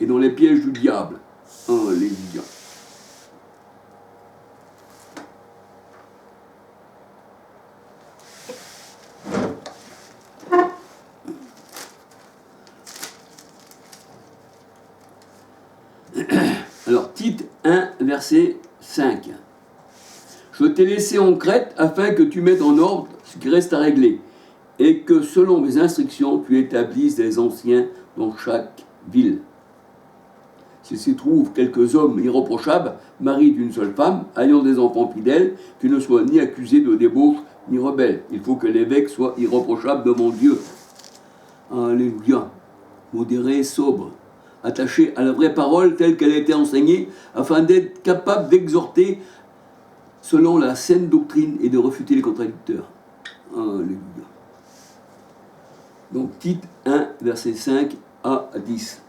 et dans les pièges du diable. Alléluia. Alors, Tite 1, verset 5. Je t'ai laissé en Crète afin que tu mettes en ordre ce qui reste à régler, et que selon mes instructions, tu établisses des anciens dans chaque ville. S'il s'y trouve quelques hommes irréprochables, maris d'une seule femme, ayant des enfants fidèles, qui ne soient ni accusés de débauche ni rebelles. Il faut que l'évêque soit irréprochable devant Dieu. Alléluia. Modéré, sobre, attaché à la vraie parole telle qu'elle a été enseignée, afin d'être capable d'exhorter selon la saine doctrine et de refuter les contradicteurs. Alléluia. Donc Tite 1, verset 5 à 10.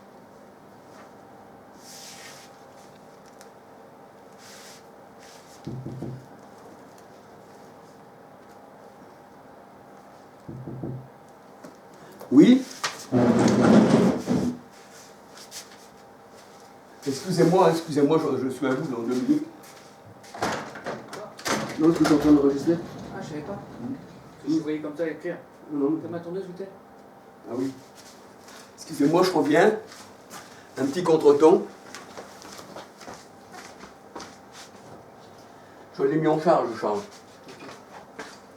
Oui. Excusez-moi, je suis à vous dans 2 minutes. Non, est-ce que tu es en train d'enregistrer? Ah, je savais pas. Je voyais comme ça écrire. Non. Comme ma tondeuse, vous êtes? Ah oui. Excusez-moi, je reviens. Un petit contretemps. Je l'ai mis en charge, Charles.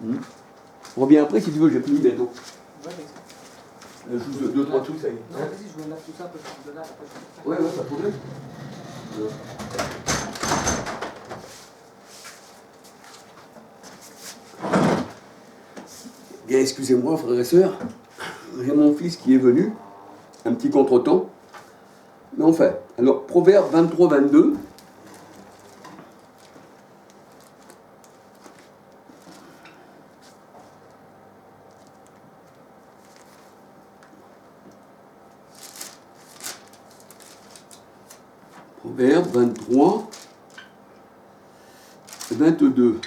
Je reviens après si tu veux, j'ai fini bientôt. Ouais, Juste 2-3 trucs, ça y est. non, vas-y, je vous lave tout ça, après je vous donne après. Ouais, pas de problème. Bien, excusez-moi, frères et sœurs. J'ai mon fils qui est venu. Un petit contretemps. Mais enfin, alors, Proverbe 23-22. Proverbe 23, 22.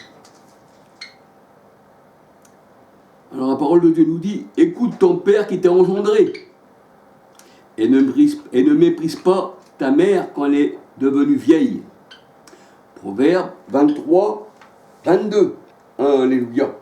Alors la parole de Dieu nous dit, écoute ton père qui t'a engendré et ne méprise pas ta mère quand elle est devenue vieille. Proverbe 23, 22. Alléluia.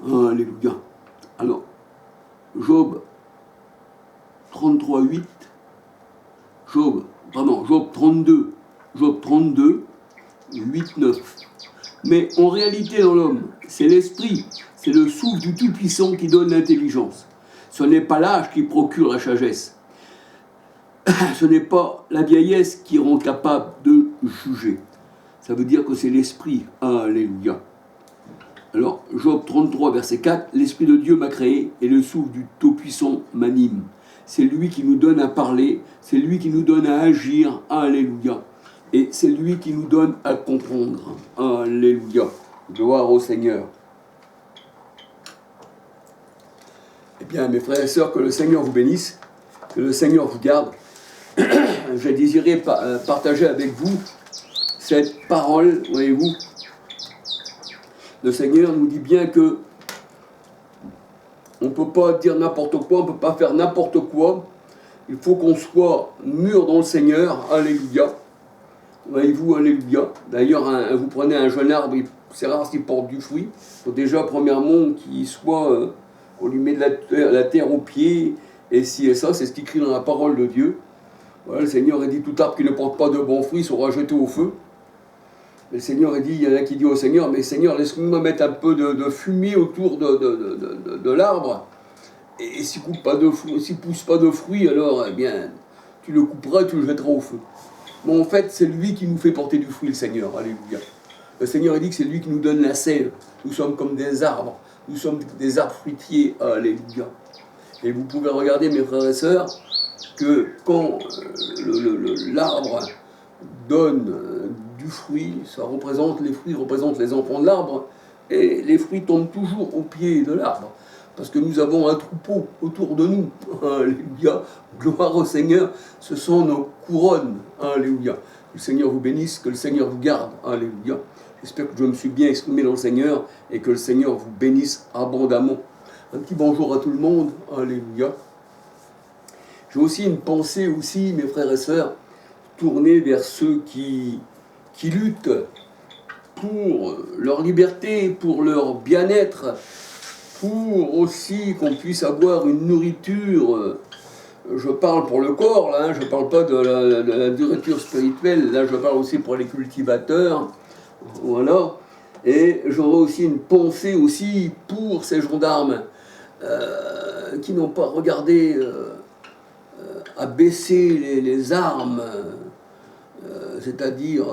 Alléluia. Alors, Job 33, 8, Job 32, 8, 9. Mais en réalité, dans l'homme, c'est l'esprit, c'est le souffle du Tout-Puissant qui donne l'intelligence. Ce n'est pas l'âge qui procure la sagesse. Ce n'est pas la vieillesse qui rend capable de juger. Ça veut dire que c'est l'esprit. Alléluia. Alors, Job 33, verset 4, l'Esprit de Dieu m'a créé et le souffle du Tout-Puissant m'anime. C'est lui qui nous donne à parler, c'est lui qui nous donne à agir. Alléluia. Et c'est lui qui nous donne à comprendre. Alléluia. Gloire au Seigneur. Eh bien, mes frères et sœurs, que le Seigneur vous bénisse, que le Seigneur vous garde. J'ai désiré partager avec vous cette parole, voyez-vous. Le Seigneur nous dit bien que on ne peut pas dire n'importe quoi, on ne peut pas faire n'importe quoi. Il faut qu'on soit mûr dans le Seigneur. Alléluia. Voyez-vous, alléluia. D'ailleurs, vous prenez un jeune arbre, c'est rare s'il porte du fruit. Il faut déjà, premièrement, qu'il soit, qu'on lui met de la terre aux pieds, et si et ça, c'est ce qui écrit dans la parole de Dieu. Voilà, le Seigneur a dit, tout arbre qui ne porte pas de bons fruits sera jeté au feu. Le Seigneur a dit, il y en a qui dit au Seigneur, mais Seigneur, laisse-moi mettre un peu de fumier autour de l'arbre, et s'il ne pousse pas de fruits, alors, eh bien, tu le couperas, tu le jetteras au feu. Mais en fait, c'est lui qui nous fait porter du fruit, le Seigneur. Alléluia. Le Seigneur a dit que c'est lui qui nous donne la sève. Nous sommes comme des arbres. Nous sommes des arbres fruitiers. Alléluia. Et vous pouvez regarder, mes frères et sœurs, que quand l'arbre donne du fruit, ça représente, les fruits représentent les enfants de l'arbre, et les fruits tombent toujours au pied de l'arbre, parce que nous avons un troupeau autour de nous. Alléluia, gloire au Seigneur, ce sont nos couronnes. Alléluia, que le Seigneur vous bénisse, que le Seigneur vous garde. Alléluia, j'espère que je me suis bien exprimé dans le Seigneur, et que le Seigneur vous bénisse abondamment. Un petit bonjour à tout le monde. Alléluia. J'ai aussi une pensée aussi, mes frères et sœurs, tournée vers ceux qui luttent pour leur liberté, pour leur bien-être, pour aussi qu'on puisse avoir une nourriture. Je parle pour le corps, là, je ne parle pas de la nourriture spirituelle, là je parle aussi pour les cultivateurs, voilà. Et j'aurais aussi une pensée aussi pour ces gendarmes qui n'ont pas regardé à baisser les armes, c'est-à-dire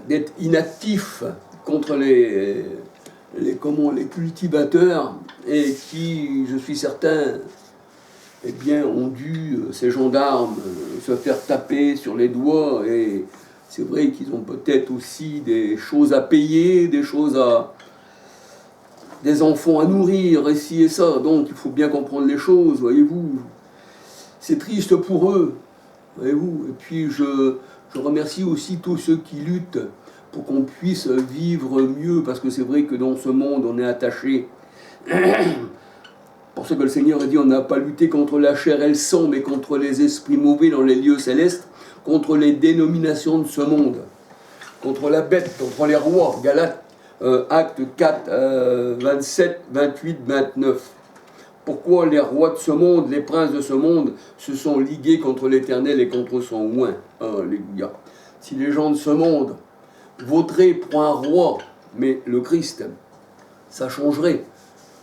d'être inactifs contre les cultivateurs, et qui, je suis certain, eh bien, ont dû, ces gendarmes, se faire taper sur les doigts, et c'est vrai qu'ils ont peut-être aussi des choses à payer, des enfants à nourrir, et ci et ça, donc il faut bien comprendre les choses, voyez-vous. C'est triste pour eux, voyez-vous. Et puis je remercie aussi tous ceux qui luttent pour qu'on puisse vivre mieux, parce que c'est vrai que dans ce monde, on est attaché. Pour ce que le Seigneur a dit, on n'a pas lutté contre la chair et le sang, mais contre les esprits mauvais dans les lieux célestes, contre les dénominations de ce monde, contre la bête, contre les rois. Galates, acte 4, 27, 28, 29. Pourquoi les rois de ce monde, les princes de ce monde, se sont ligués contre l'Éternel et contre son oint? Alléluia. Si les gens de ce monde voteraient pour un roi, mais le Christ, ça changerait.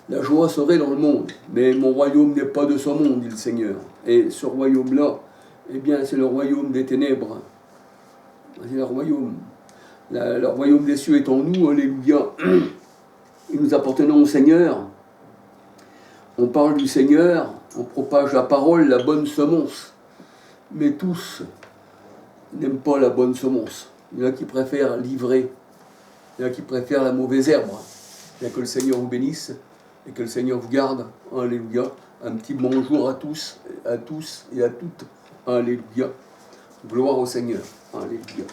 La joie serait dans le monde. Mais mon royaume n'est pas de ce monde, dit le Seigneur. Et ce royaume-là, eh bien, c'est le royaume des ténèbres. C'est le royaume. Le royaume des cieux est en nous, alléluia. Et nous appartenons au Seigneur. On parle du Seigneur, on propage la parole, la bonne semence. Mais tous n'aiment pas la bonne semence. Il y en a qui préfèrent livrer. Il y en a qui préfèrent la mauvaise herbe. Bien que le Seigneur vous bénisse et que le Seigneur vous garde. Alléluia. Un petit bonjour à tous et à toutes. Alléluia. Gloire au Seigneur. Alléluia.